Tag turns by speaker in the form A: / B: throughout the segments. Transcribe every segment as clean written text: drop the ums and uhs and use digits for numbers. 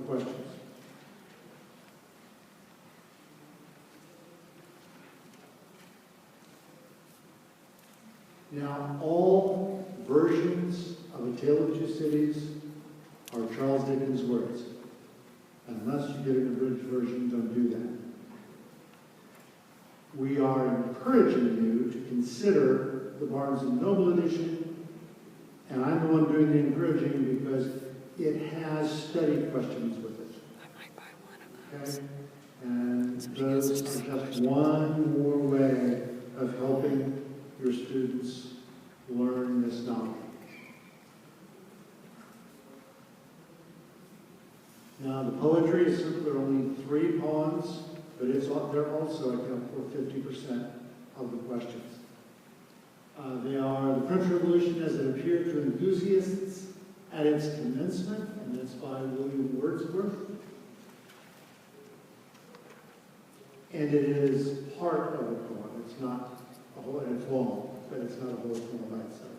A: questions. Now, all versions of A Tale of Two Cities are Charles Dickens' words. Unless you get an abridged version, don't do that. We are encouraging you to consider the Barnes & Noble edition, and I'm the one doing the encouraging because it has study questions with it.
B: I might buy one of those.
A: Okay? And those are just one more way of helping your students learn this novel. Now, the poetry is simple. There are only 3 poems, but they're also account for 50% of the questions. They are The French Revolution as it appeared to enthusiasts at its commencement, and that's by William Wordsworth. And it is part of a poem. It's not a whole, and it's long, but it's not a whole poem by itself.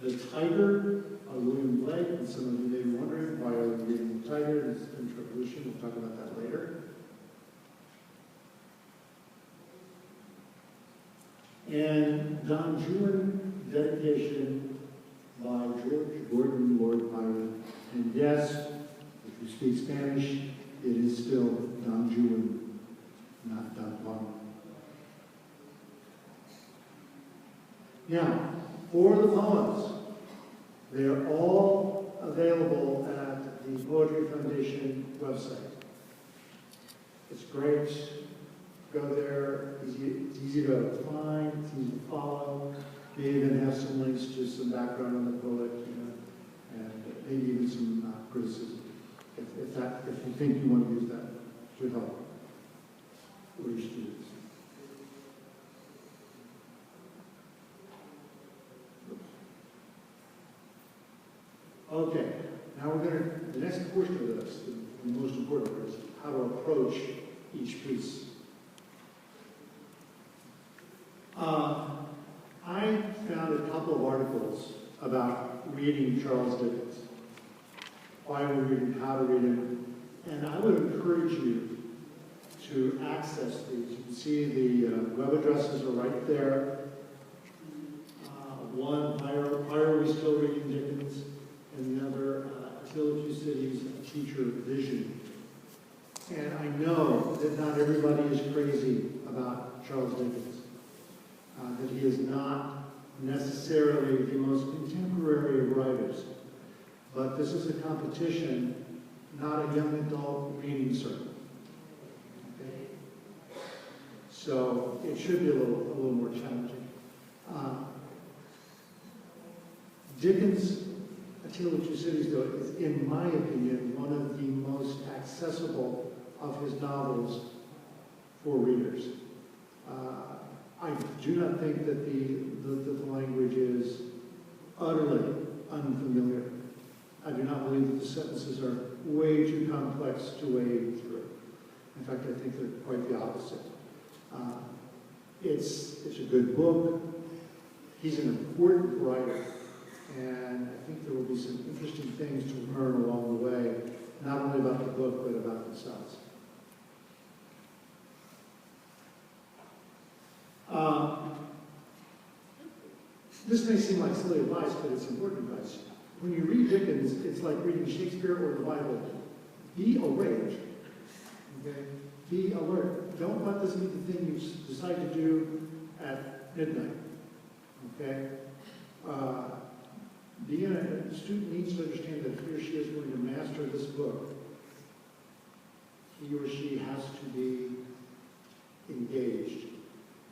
A: The Tiger by William Blake, and some of you may be wondering why are we reading The Tiger? It's the French Revolution. We'll talk about that later. And Don Juan, Dedication by George Gordon Lord Byron. And yes, if you speak Spanish, it is still Don Juan, not Don Juan. Now, for the poems, they are all available at the Poetry Foundation website. It's great. Go there. It's easy to find. It's easy to follow. They even have some links to some background on the poet, and maybe even some criticism. If you think you want to use that to help for your students. Okay, now the next portion of this, the most important part, is how to approach each piece. I found a couple of articles about reading Charles Dickens, why we read him, how to read him, and I would encourage you to access these. You can see the web addresses are right there. One, why are we still reading Dickens? And the other, A Tale of Two Cities, A Teacher Vision. And I know that not everybody is crazy about Charles Dickens, that he is not necessarily the most contemporary of writers. But this is a competition, not a young adult reading circle. Okay? So it should be a little more challenging. Dickens' A Tale of Two Cities, though, is, in my opinion, one of the most accessible of his novels for readers. I do not think that the language is utterly unfamiliar. I do not believe that the sentences are way too complex to wade through. In fact, I think they're quite the opposite. It's a good book. He's an important writer. And I think there will be some interesting things to learn along the way, not only about the book, but about themselves. This may seem like silly advice, but it's important advice. When you read Dickens, it's like reading Shakespeare or the Bible. Be awake. Okay? Be alert. Don't let this be the thing you decide to do at midnight. Okay? The student needs to understand that if he or she is going to master this book, he or she has to be engaged.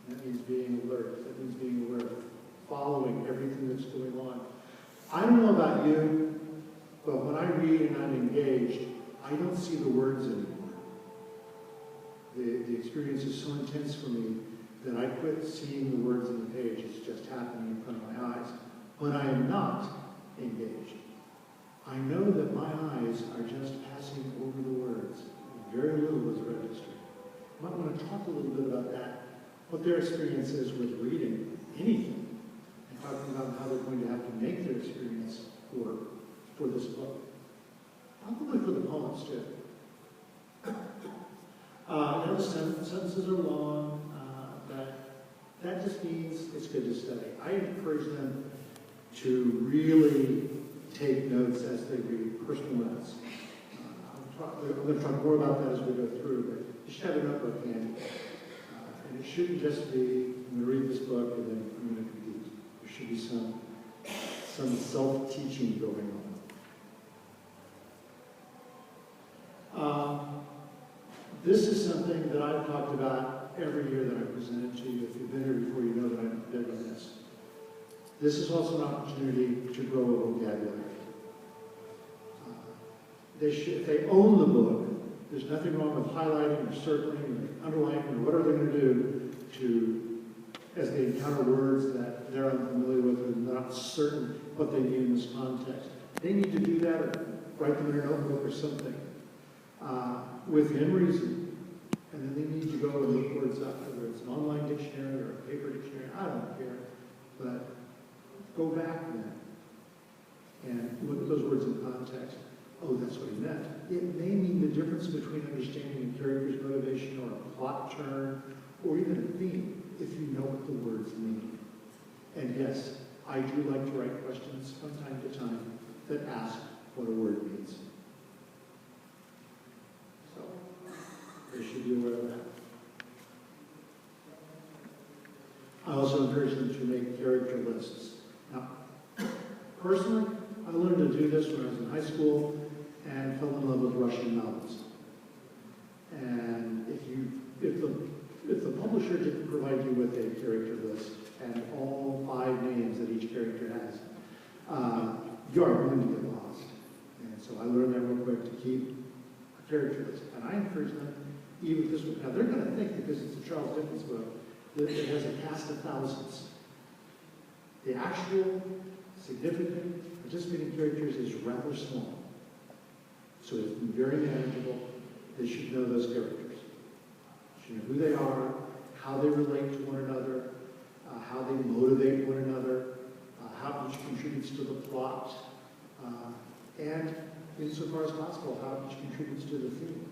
A: That means being alert. That means being aware of following everything that's going on. I don't know about you, but when I read and I'm engaged, I don't see the words anymore. The experience is so intense for me that I quit seeing the words on the page. It's just happening in front of my eyes. When I am not engaged, I know that my eyes are just passing over the words. Very little is registered. I might want to talk a little bit about that, what their experience is with reading anything, and talking about how they're going to have to make their experience work for this book. Probably for the poems too. The sentences are long, that just means it's good to study. I encourage them to really take notes as they read personal notes. I'm going to talk more about that as we go through, but you should have a notebook handy. And it shouldn't just be, I'm going to read this book and then I'm going to compete. There should be some self-teaching going on. This is something that I've talked about every year that I've presented to you. If you've been here before, you know that I'm big on this. This is also an opportunity to grow a vocabulary. If they own the book, there's nothing wrong with highlighting or circling or underlining or whatever they're going to do as they encounter words that they're unfamiliar with and not certain what they mean in this context. They need to do that or write them in a notebook or something within reason. And then they need to go and look words up, whether it's an online dictionary or a paper dictionary, I don't care. But go back then and look at those words in context. Oh, that's what he meant. It may mean the difference between understanding a character's motivation or a plot turn or even a theme if you know what the words mean. And yes, I do like to write questions from time to time that ask what a word means. So, they should be aware of that. I also encourage them to make character lists. Now, personally, I learned to do this when I was in high school and fell in love with Russian novels. And if the publisher didn't provide you with a character list and all 5 names that each character has, you are going to get lost. And so I learned that real quick to keep a character list. And I encourage them, even if this one, now they're going to think because it's a Charles Dickens book, that it has a cast of thousands. The actual significant participating characters is rather small. So it's very manageable. They should know those characters. They should know who they are, how they relate to one another, how they motivate one another, how each contributes to the plot, and insofar as possible, how each contributes to the theme.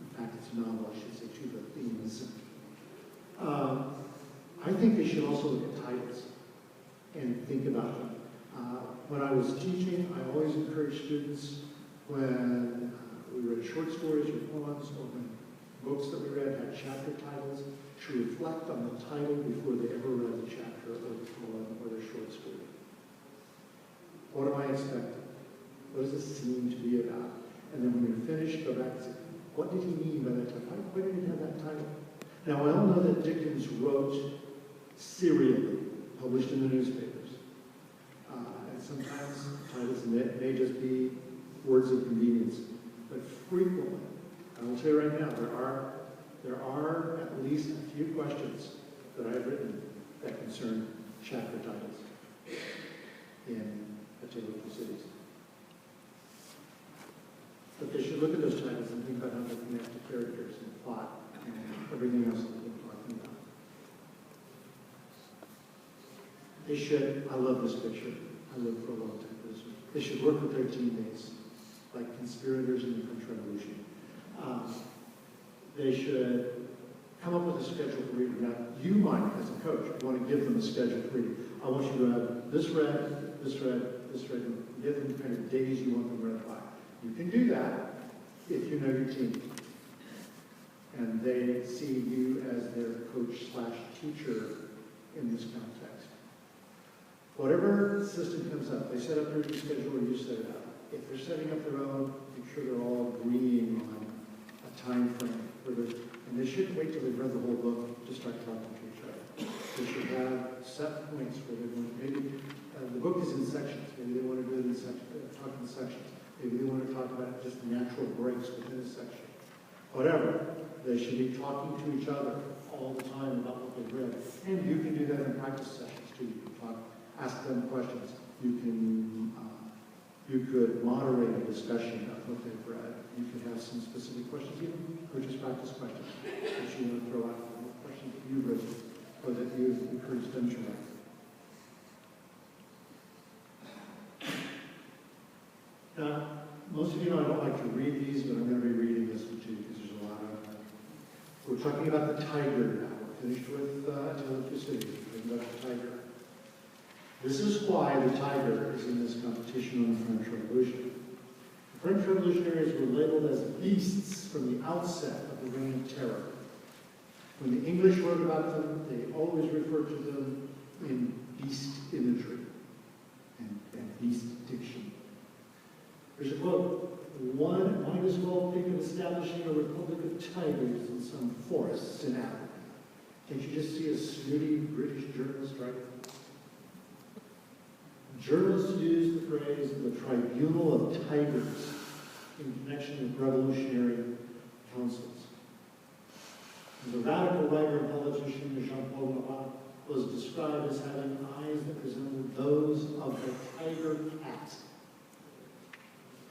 A: In fact, it's a novel, I should say, to the themes. I think they should also look at titles and think about them. When I was teaching, I always encouraged students when we read short stories or poems or when books that we read had chapter titles to reflect on the title before they ever read the chapter or the poem or the short story. What am I expecting? What does this seem to be about? And then when you're finished, go back and say, what did he mean by that title? Why did he have that title? Now, I all know that Dickens wrote serially, published in the newspapers. And sometimes titles may just be words of convenience. But frequently, I will tell you right now, there are at least a few questions that I've written that concern chapter titles in A Tale of Two Cities. But they should look at those titles and think about how they connect to characters and plot and everything else that we're talking about. They should, I love this picture. I lived for a long time for this one. They should work with their teammates, like conspirators in the French Revolution. They should come up with a schedule for reading. Now, you might, as a coach, want to give them a schedule for reading. I want you to have this read, this read, this read, and give them the kind of days you want them read by. You can do that if you know your team. And they see you as their coach/teacher in this context. Whatever system comes up, they set up their schedule or you set it up. If they're setting up their own, make sure they're all agreeing on a time frame. And they shouldn't wait till they've read the whole book to start talking to each other. They should have set points where they want, maybe the book is in sections. Maybe they want to do it in talk in sections. Maybe they want to talk about just natural breaks within a section. Whatever, they should be talking to each other all the time about what they've read. And you can do that in practice sessions too. You can ask them questions. You could moderate a discussion of what they've read. You could have some specific questions, even coaches practice questions that you want to throw out, questions that you've written or that you've encouraged them to write. Now, most of you know I don't like to read these, but I'm going to be reading this one too because there's a lot of them. We're talking about the tiger now. We're finished with Tale of Two Cities. We're talking about the tiger. This is why the tiger is in this competition on the French Revolution. The French revolutionaries were labeled as beasts from the outset of the Reign of Terror. When the English wrote about them, they always referred to them in beast imagery and beast diction. There's a quote, one might as well think of establishing a republic of tigers in some forests in Africa. Can't you just see a snooty British journalist writing? Journalists use the phrase the tribunal of tigers in connection with revolutionary councils. The radical writer and politician Jean-Paul Marat was described as having eyes that resembled those of the tiger cat.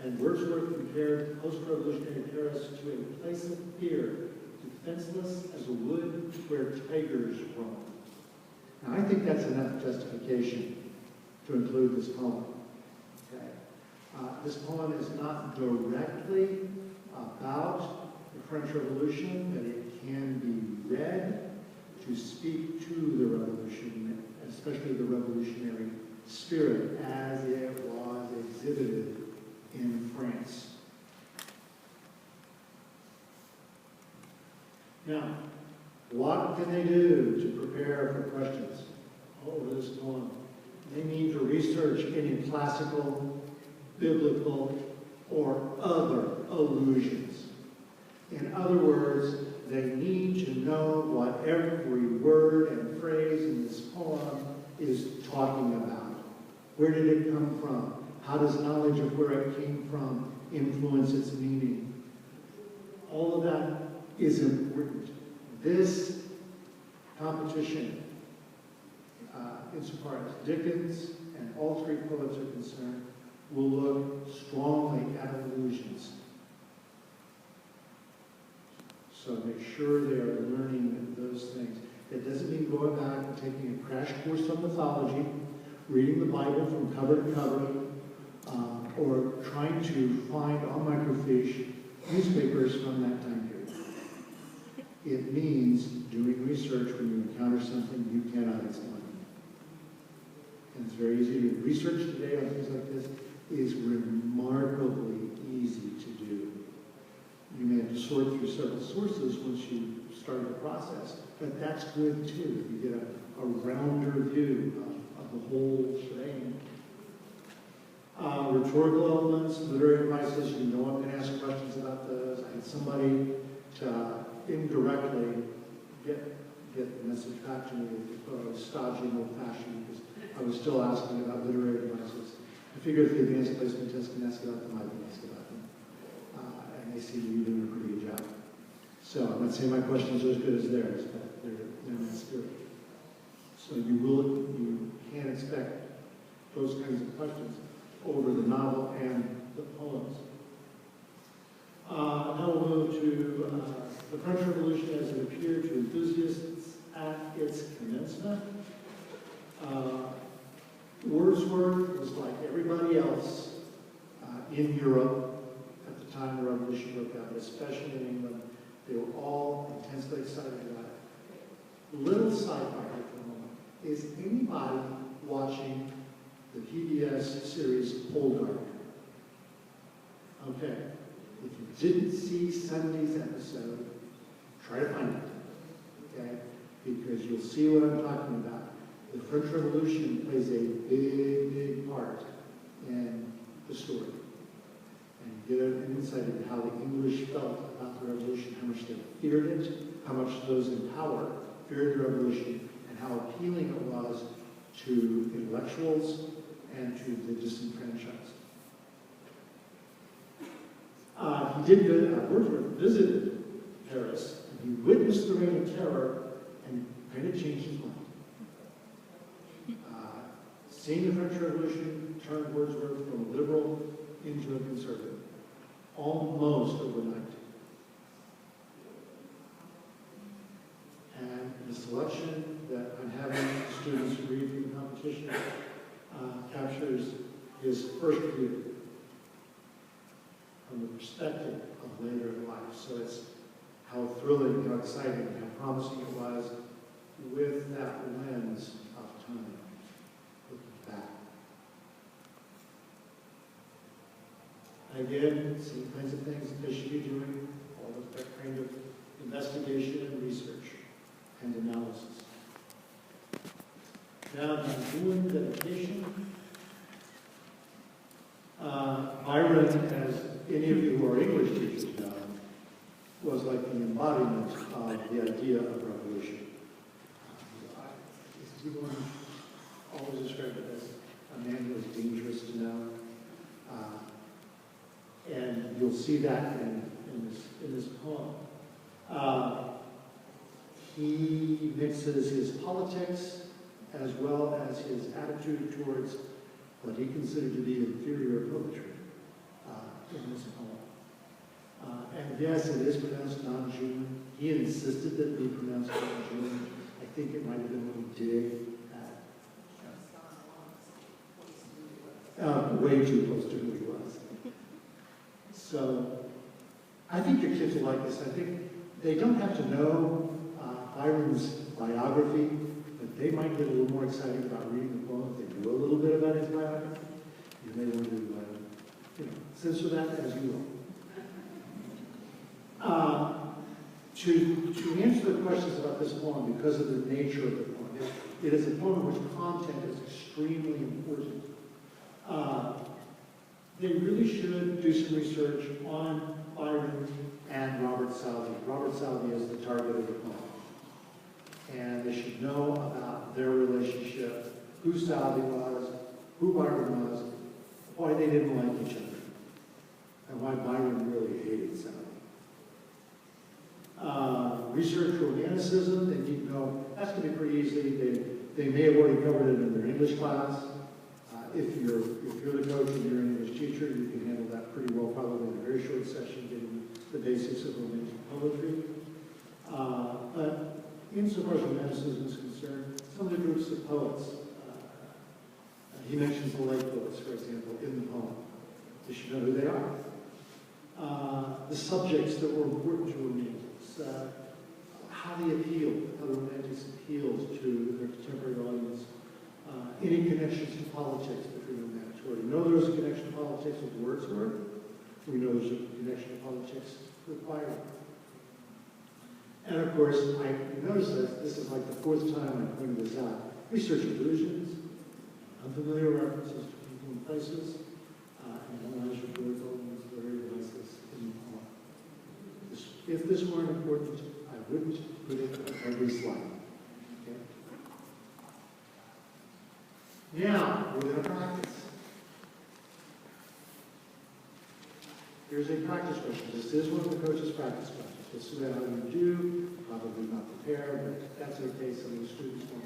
A: And Wordsworth compared post-revolutionary Paris to a place of fear, defenseless as a wood where tigers roam. Now, I think that's enough justification to include this poem. Okay. This poem is not directly about the French Revolution, but it can be read to speak to the revolution, especially the revolutionary spirit as it was exhibited in France. Now, what can they do to prepare for questions over this poem? They need to research any classical, biblical, or other allusions. In other words, they need to know what every word and phrase in this poem is talking about. Where did it come from? How does knowledge of where it came from influence its meaning? All of that is important. This competition, insofar as Dickens and all three poets are concerned, will look strongly at allusions. So make sure they are learning those things. It doesn't mean going back and taking a crash course on mythology, reading the Bible from cover to cover, or trying to find on microfiche newspapers from that time period. It means doing research when you encounter something you cannot explain. And it's very easy to do. Research today on things like this is remarkably easy to do. You may have to sort through several sources once you start the process, but that's good too. You get a rounder view of the whole shebang. Rhetorical elements, literary devices, you know I'm going to ask questions about those. I had somebody to indirectly get the message back to me with stodging old-fashioned because I was still asking about literary devices. I figured if the advanced placement test can ask about them, I can ask about them. And they seem to be doing a pretty good job. So I'm not saying my questions are as good as theirs, but they're in that spirit. So you can expect those kinds of questions over the novel and the poems. Now we'll move to the French Revolution as it appeared to enthusiasts at its commencement. Wordsworth was like everybody else in Europe at the time the revolution broke out, but especially in England. They were all intensely excited about it. Little sidebar here for a moment. Is anybody watching the PBS series Poldark? Okay. If you didn't see Sunday's episode, try to find it. Okay? Because you'll see what I'm talking about. The French Revolution plays a big, big part in the story. And you get an insight into how the English felt about the revolution, how much they feared it, how much those in power feared the revolution, and how appealing it was to intellectuals and to the disenfranchised. Wordsworth visited Paris, and he witnessed the Reign of Terror, and kind of changed his mind. Seeing the French Revolution turned Wordsworth from a liberal into a conservative, almost overnight. And the selection that I'm having students read for the competition captures his first view. irrespective of later in life. So it's how thrilling, how exciting, how promising it was with that lens of time, looking back. Again, same kinds of things that they should be doing, all of that kind of investigation and research and analysis. Now, doing dedication. Byron, as any of you who are English teachers know, was like the embodiment of the idea of revolution. People always describe it as a man who is dangerous to know. And you'll see that in this poem. He mixes his politics as well as his attitude towards what he considered to be inferior poetry in this poem. And yes, it is pronounced Nanjun. He insisted that it be pronounced Nanjun. I think it might have been a little dig at way too close to who he was. So I think your kids will like this. I think they don't have to know Byron's biography, but they might get a little more excited about reading the poem if they know a little bit about his biography. You may want to censor that as you will. To answer the questions about this poem, because of the nature of the poem, it is a poem in which content is extremely important. They really should do some research on Byron and Robert Southey. Robert Southey is the target of the poem. And they should know about their relationship, who Southey was, who Byron was, why they didn't like each other, and why Byron really hated Southey. Research romanticism, they need to know, that's going to be pretty easy. They may have already covered it in their English class. If you're the coach and you're an English teacher, you can handle that pretty well, probably in a very short session, getting the basics of romantic poetry. But insofar as romanticism is concerned, some of the groups of poets, he mentions the late poets, for example, in the poem. You should know who they are. The subjects that were important to romantics, how they appealed, how the romantics appealed to their contemporary audience. Any connections to politics between romantics. We know there was a connection to politics with Wordsworth. We know there's a connection to politics with Byron. And of course, I notice that this is like the fourth time I pointed this out. Research illusions, unfamiliar references to people and places, and analyze rhetorical and literary devices in the poem. If this weren't important, I wouldn't put it on every slide. Okay? Now, we're going to practice. Here's a practice question. This is one of the coach's practice questions. This is how you do, probably not prepared, but that's okay, some of the students won't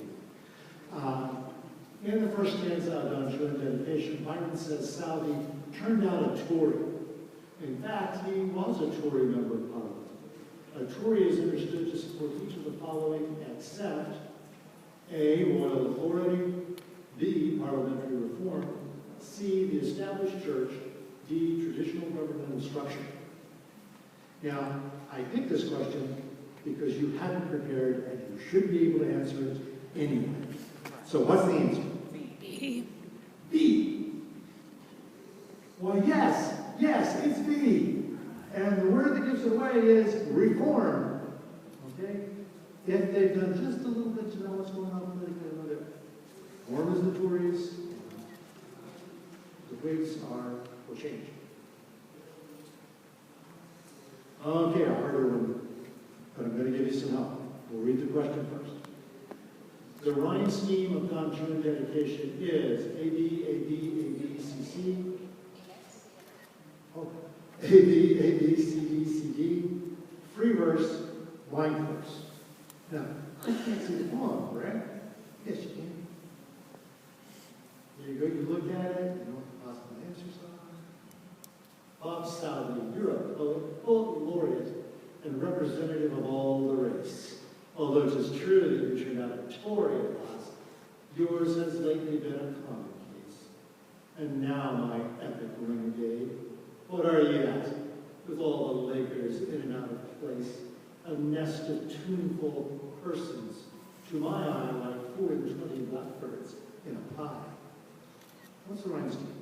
A: either. In the first stanza of Don Juan Dedication, Byron says Southey turned out a Tory. In fact, he was a Tory member of Parliament. A Tory is understood to support each of the following except A, royal authority, B, parliamentary reform, C, the established church, D, traditional governmental structure. Now, I picked this question because you hadn't prepared and you should be able to answer it anyway. So what's the answer?
B: B.
A: B. Well, yes, it's B. And the word that gives it away is reform. Okay? If they've done just a little bit to know what's going on politically, reform is the Tories, the Whigs are for change. Okay, a harder one, but I'm going to give you some help. We'll read the question first. The rhyme scheme of Don Juan Dedication is A, B, A, B, A, B, C, C. Oh, A, B, A, B, C, D, C, D. Free verse, line verse. Now, I can't see the poem, right? Yes, you can. There you go, you look at it, you know what the possible answers are. Bob Southey, you're a poet, poet laureate, and representative of all the race. Although it is true that you turned out a Tory at last, yours has lately been a common case. And now, my epic renegade, what are ye at? with all the Lakers in and out of place, a nest of tuneful persons, to my eye like 420 blackbirds in a pie. What's the rhyme scheme?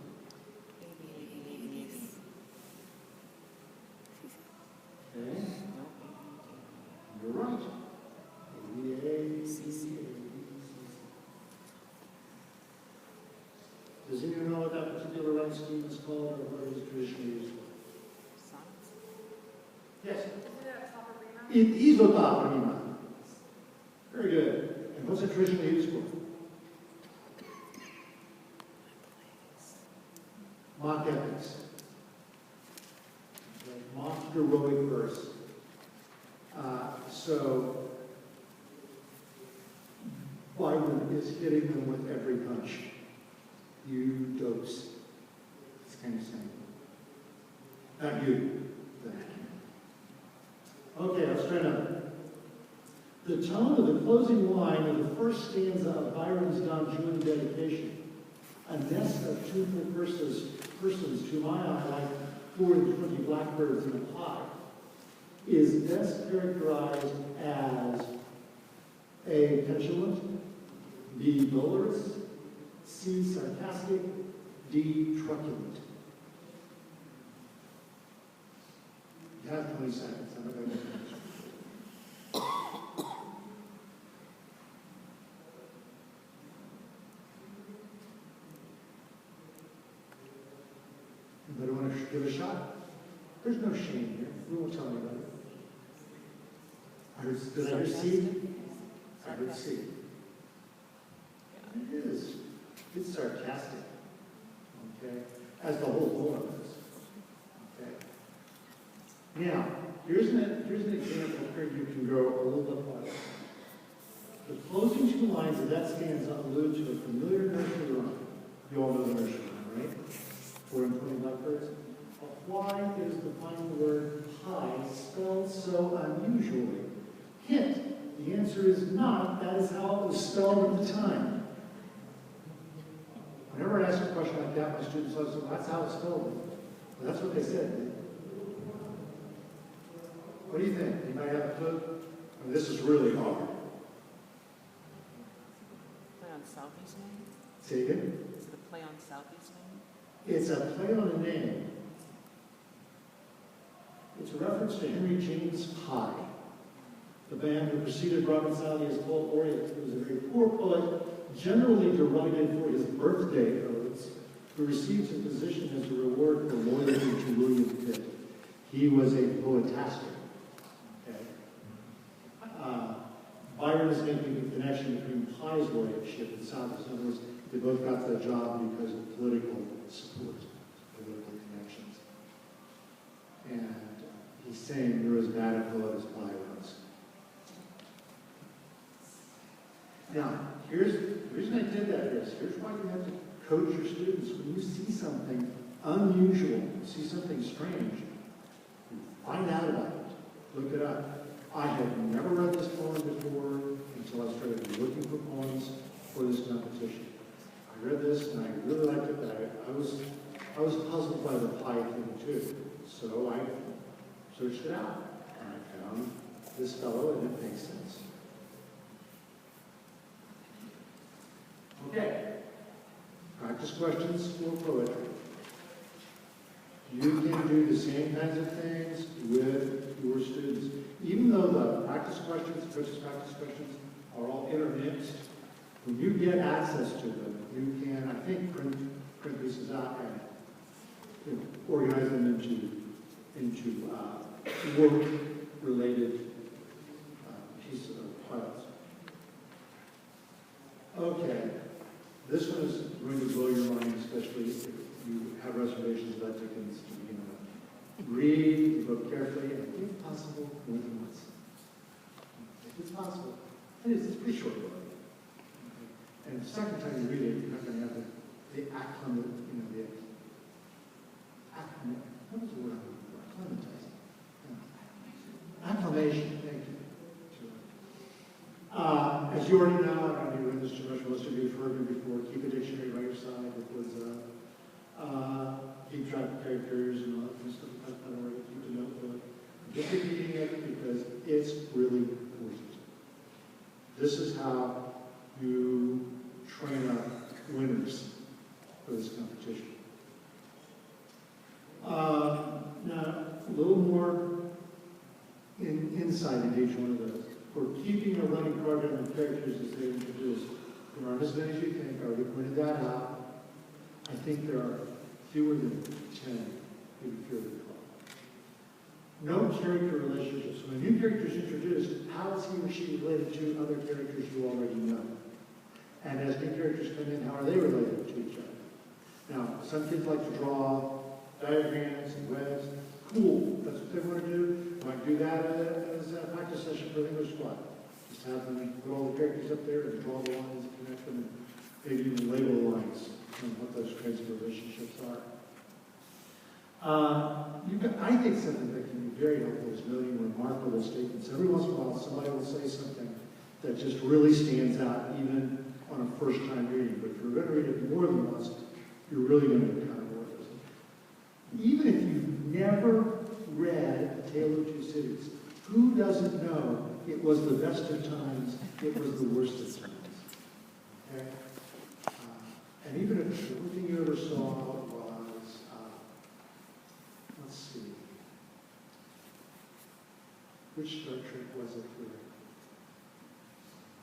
A: Okay. You're right. A-B-A-C-C. Does anyone know what that particular rhyme scheme is called, or what it is traditionally used for? Yes? It is isotype rima. Very good. And what's it traditionally used for? Mock epics. Okay. Mock heroic verse. So Byron is hitting them with every punch. You dopes. It's kind of saying. Not you. Okay, let's try another. The tone of the closing line of the first stanza of Byron's Don Juan dedication, a nest of tuneful persons to my eye like 420 blackbirds in a pie, is best characterized as A, petulant, B, dolorous, C, sarcastic, D, truculent. You have 20 seconds. I'm not going to finish. Anybody want to give a shot? There's no shame here. We won't tell anybody. Did I hear C? I heard C. It is. It's sarcastic. Okay? As the whole poem is. Okay? Now, here's an example where you can go a little bit farther. The closing two lines of that stanza allude to a familiar nursery rhyme. You all know the nursery rhyme, right? 420 blackbirds. Why is the final word pie spelled so unusually? Hint, the answer is not. That is how it was spelled at the time. Whenever I ask a question like that, my students always say, that's how it's spelled. Well, that's what they said. What do you think? Anybody have a clue? I mean, this is really hard.
C: Play on Southie's name?
A: Say it again?
C: Is it a play on Southie's name?
A: It's a play on a name. It's a reference to Henry James Pye, the band who preceded Robert Southey as poet laureate, who was a very poor poet, generally derided for his birthday odes, who received a position as a reward for loyalty to William Pitt. He was a poetaster. Byron is making the connection between Pye's lawyership and Southey's. In other words, they both got the job because of political support, political connections. And he's saying you're as bad a poet as Pye was. Now, here's the reason I did that is, here's why you have to coach your students. When you see something unusual, see something strange, find out about it, look it up. I had never read this poem before until I started looking for poems for this competition. I read this and I really liked it, but I was puzzled by the pie thing too. So I searched it out and I found this fellow and it makes sense. Okay. Practice questions for poetry. You can do the same kinds of things with your students. Even though the practice questions, coaches' practice questions, are all intermixed, when you get access to them, you can, I think, print pieces out and organize them into work-related pieces of piles. Okay, this one is going to blow your mind, especially if you have reservations about Dickens to begin with. Read the book carefully, and if possible, more than once. If it's possible. It's a pretty short book. Okay. And the second time you read it, you're not going to have the what was the word I'm looking for? Acclimatizing. Acclimation, thank you. As you already know, I don't need to read this too much. Most of you have heard me before. Keep a dictionary by your side. It was keep track of characters and all that kind of stuff. I don't really keep to know It's really important. This is how you train up winners for this competition. Now, a little more insight into each one of those. For keeping a running program of characters as they introduce, there aren't as many as you think. I already pointed that out. I think there are fewer than 10, maybe fewer than 12. No character relationships. When a new character is introduced, how is he or she related to other characters you already know? And as new characters come in, how are they related to each other? Now, some kids like to draw diagrams and webs. Cool, that's what they want to do. Might do that as a practice session for the English squad. Just have them put all the characters up there and draw the lines and connect them, and maybe even label lines and what those kinds of relationships are. I think something that can be very helpful is noting remarkable statements. Every once in a while, somebody will say something that just really stands out, even on a first-time reading. But if you're going to read it more than once, you're really going to kind of work with it. Even if you've never read A Tale of Two Cities, who doesn't know it was the best of times, it was the worst of times? Okay? And even if the only thing you ever saw was, let's see, which Star Trek was it where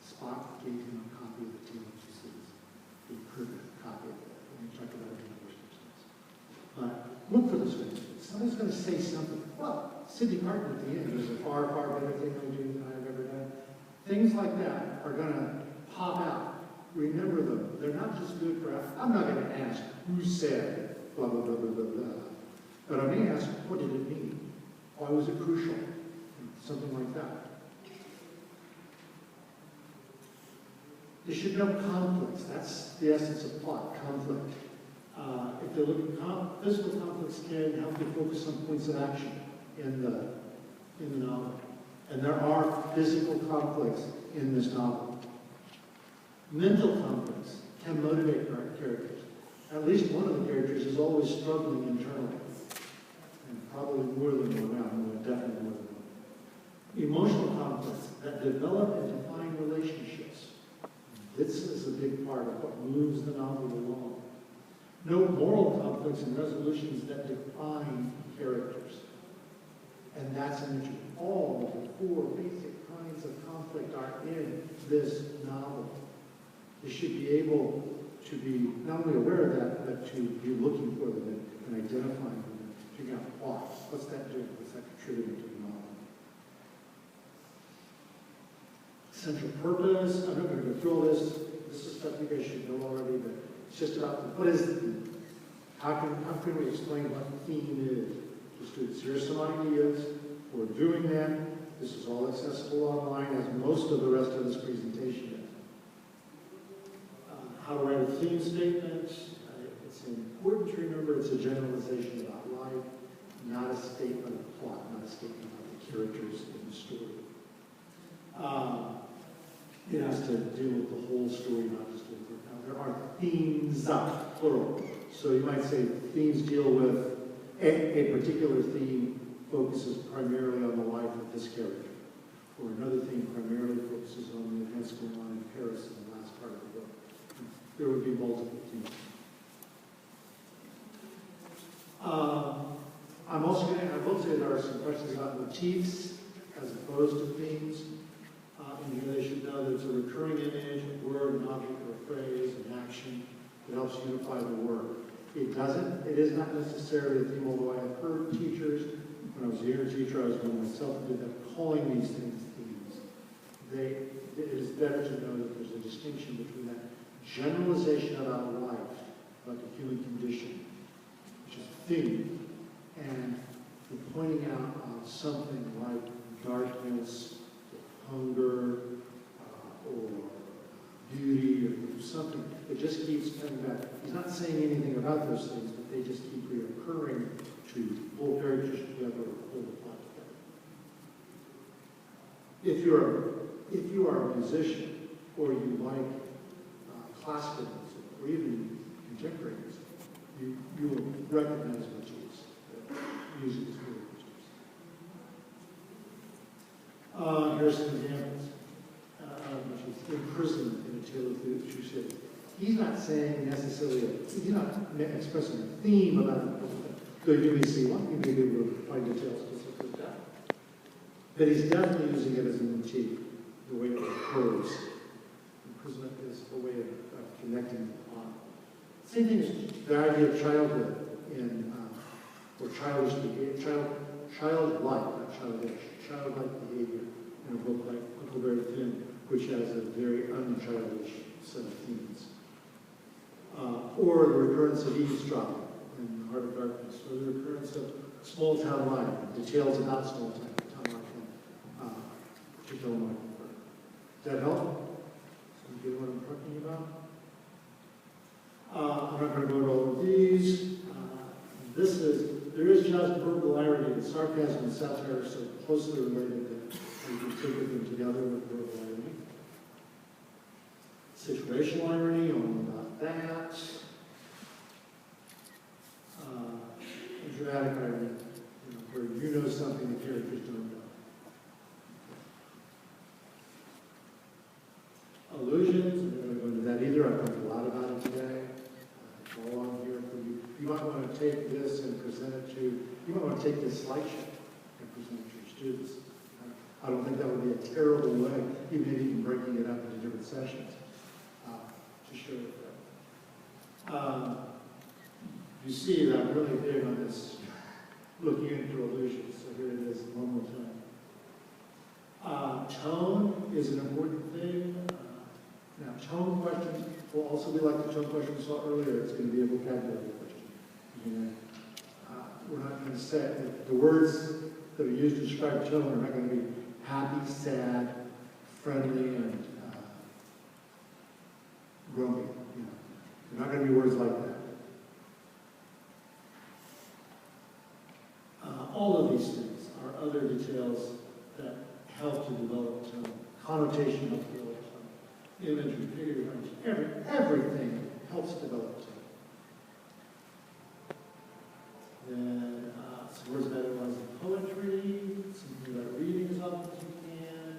A: Spock gave him a copy of the Tale of Two Cities? He heard a copy of it. We talk about it in the worst of times. But look for this one. Somebody's going to say something. Well, Sidney Carton at the end is a far, far better thing than I've ever done. Things like that are going to pop out. Remember them. They're not just good for us. I'm not going to ask who said blah, blah, blah, blah, blah, blah. But I may ask, what did it mean? Why was it crucial? Something like that. You should know conflicts. That's the essence of plot, conflict. If they look at physical conflicts can help you focus on points of action in the novel. And there are physical conflicts in this novel. Mental conflicts can motivate characters. At least one of the characters is always struggling internally. And probably more than one, definitely more than one. Emotional conflicts that develop and define relationships. This is a big part of what moves the novel along. No moral conflicts and resolutions that define characters. And that's an issue. All the 4 basic kinds of conflict are in this novel. You should be able to be not only aware of that, but to be looking for them and identifying them and figuring out why. What's that doing? What's that contributing to the novel? Central purpose. I'm not going to go through all this. This is stuff you guys should know already, but it's just about what is the theme? How can we explain what the theme is to students? Here's some ideas. We're doing that. This is all accessible online, as most of the rest of this presentation is. How to write a theme statement. It's important to remember it's a generalization about life, not a statement of plot, not a statement about the characters in the story. It has to deal with the whole story, not just with the... Now, there are themes, plural. So you might say themes deal with a particular theme focuses primarily on the life of this character. Or another theme primarily focuses on the events going on in Paris in the last part of the book. There would be multiple themes. I will say there are some questions about motifs as opposed to themes. In here they should know that it's a recurring image, a word, an object, or a phrase, an action that helps unify the work. It is not necessarily a theme, although I have heard teachers, when I was a younger teacher, I was one myself who did that, calling these things themes. It is better to know that there's a distinction between that generalization about life, about the human condition, which is a theme, and the pointing out of something like darkness, hunger, or beauty, or something. It just keeps coming back. He's not saying anything about those things, but they just keep reoccurring to pull characters together or pull the plot together. If you are a musician, or you like classical music, or even contemporary music, you will recognize motifs. Music is really motifs. here's some examples. She's imprisoned in a tale of two cities. He's not saying necessarily, he's not expressing a theme about it. So you may see one, you may be able to find details specific to that. But he's definitely using it as a motif, the way it occurs. Imprisonment is a way of connecting the plot. Same thing as the idea of childhood in, or childish behavior, childlike, not childish, childlike behavior in a book like Huckleberry Finn, which has a very unchildish set of themes. Or the recurrence of eavesdropping in The Heart of Darkness, or the recurrence of small town life, details about small town life in To Kill a Mockingbird. Does that help? So you get what I'm talking about? I'm not going to go into all of these. There is just verbal irony. The sarcasm and satire are so closely related that you can think of them together with verbal irony. Situational irony, all about that. And dramatic irony, where you know something the characters don't know. Illusions, I'm not going to go into that either. I've talked a lot about it today. It's all on here for you. You might want to take this and present it to, you might want to take this slideshow and present it to your students. I don't think that would be a terrible way, even even breaking it up into different sessions to show it. You see that I'm really big on this, looking into illusions. So here it is one more time. Tone is an important thing. Now, tone questions will also be like the tone question we saw earlier. It's going to be a vocabulary question. We're not going to say the words that are used to describe tone are not going to be happy, sad, friendly, and grumpy. They're not going to be words like that. All of these things are other details that help to develop tone. Connotation helps develop tone. Imagery, figurative language, everything helps develop tone. Then some words about analyzing poetry, something about reading as often as you can,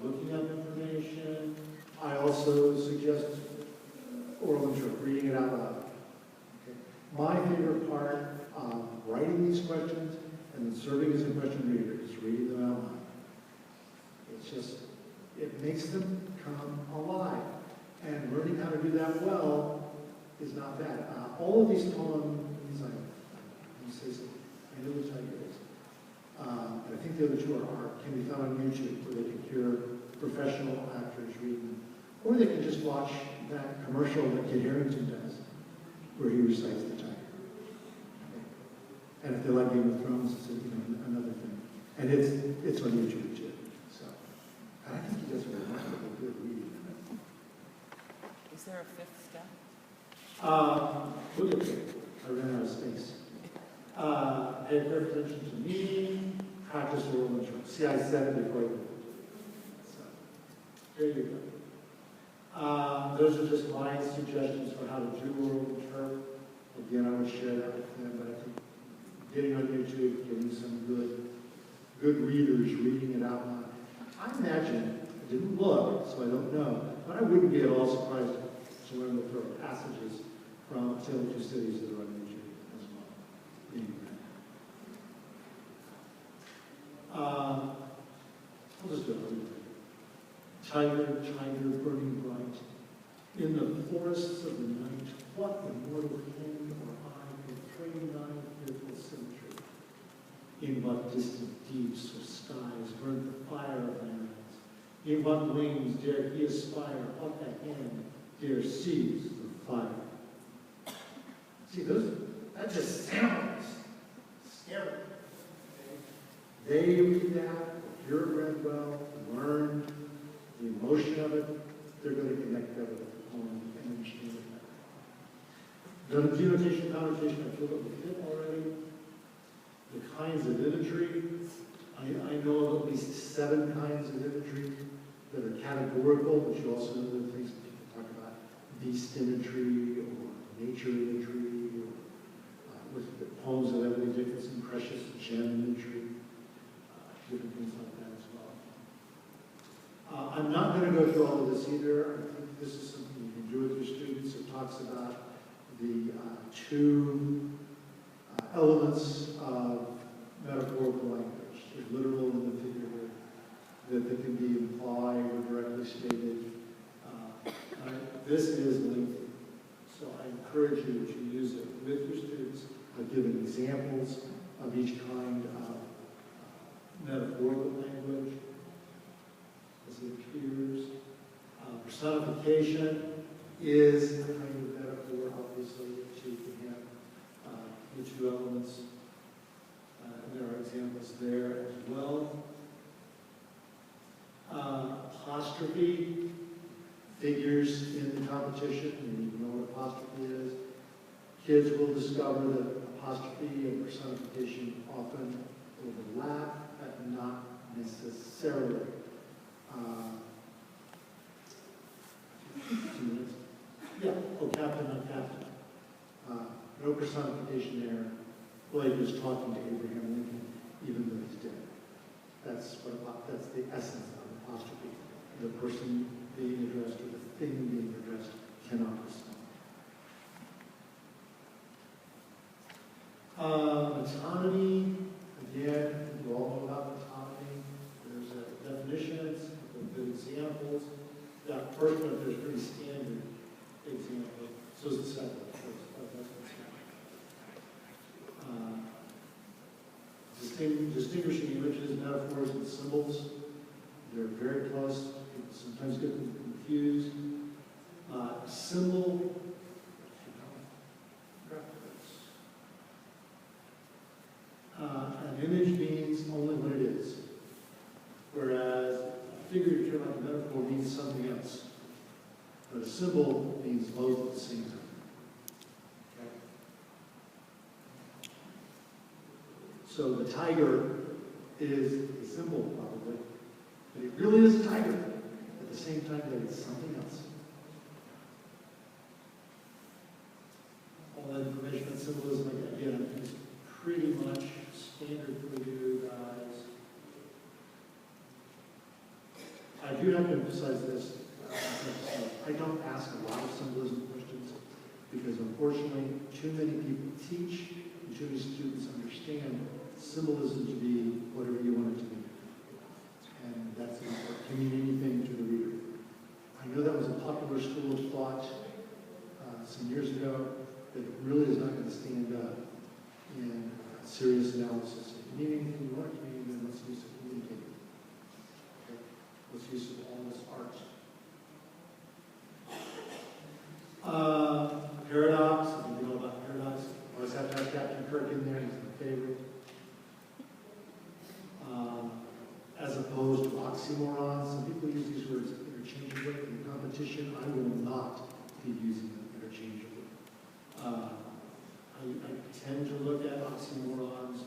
A: looking up information. I also suggest oral interpret, reading it out loud. Okay. My favorite part of writing these questions and then serving as a question reader is reading them out loud. It's just, it makes them come alive. And learning how to do that well is not bad. All of these poems, I know which type it is. I think the other two can be found on YouTube, where they can hear professional actors read them. Or they can just watch that commercial that Kid Harington does, where he recites the title. And if they like Game of Thrones, it's another thing. And it's on YouTube too. So I think he does a remarkably good reading.
C: Is there a fifth step?
A: Look at it. I ran out of space. Pay careful attention to meaning, practice oral interpret. See, I said it before you. So, there you go. Those are just my suggestions for how to do oral interpret. Again, I would share that with them, but I think getting on YouTube, getting some good readers reading it out loud. I imagine, I didn't look, so I don't know, but I wouldn't be at all surprised to learn that there are passages from Tale of Two Cities that are on YouTube as well. Anyway. I'll just do it. Tiger, burning bright. In the forests of the night, what immortal hand or eye could frame thy fearful symmetry? In what distant deeps or skies burnt the fire of thine eyes? In what wings dare he aspire? What the hand dare seize the fire? See, that just sounds scary. They read that, hear it read well, learn the emotion of it, they're going to connect that with the poem and understand it better. The denotation, connotation, I feel that we fit already. The kinds of imagery, I know of at least 7 kinds of imagery that are categorical, but you also know the things that people talk about, beast imagery or nature imagery, or with the poems of Emily Dickinson, precious gem imagery, different things like that as well. to go through all of this either. I think this is something you can do with your students. It talks about the two elements of metaphorical language, the literal and the figurative, that can be implied or directly stated. This is lengthy, so I encourage you to use it with your students. I've given examples of each kind of metaphorical language as it appears. Personification is a kind of metaphor, obviously, that you can have the two elements. And there are examples there as well. Apostrophe figures in the competition, and you know what apostrophe is. Kids will discover that apostrophe and personification often overlap, but not necessarily. 2 minutes. Yeah, oh, captain on captain. No personification there. Blake was talking to Abraham Lincoln, even though he's dead. That's the essence of apostrophe. The person being addressed or the thing being addressed cannot respond. Metonymy, again, you all know about metonymy. There's definitions, good examples. That first one, there's a pretty standard example. So is the second one. Distinguishing images, metaphors, and symbols. They're very close. People sometimes get them confused. Symbol. An image means only what it is, whereas a figurative term like a metaphor means something else. But a symbol means both at the same time. Okay? So the tiger is a symbol, probably, but it really is a tiger. At the same time, that it's something else. All that information on symbolism, again, is pretty much standard for you guys. I do have to emphasize this. I don't ask a lot of symbolism questions because, unfortunately, too many people teach and too many students understand symbolism to be whatever you want it to be. And that's important. It can mean anything to the reader. I know that was a popular school of thought some years ago, but it really is not going to stand up in serious analysis. If you need anything you want to mean, then let's use it communicating. Okay? Let's use it all this art. Paradox, if you know about paradox, I always have to have Captain Kirk in there, he's my favorite. As opposed to oxymorons, some people use these words interchangeably. In competition, I will not be using them interchangeably. I tend to look at oxymorons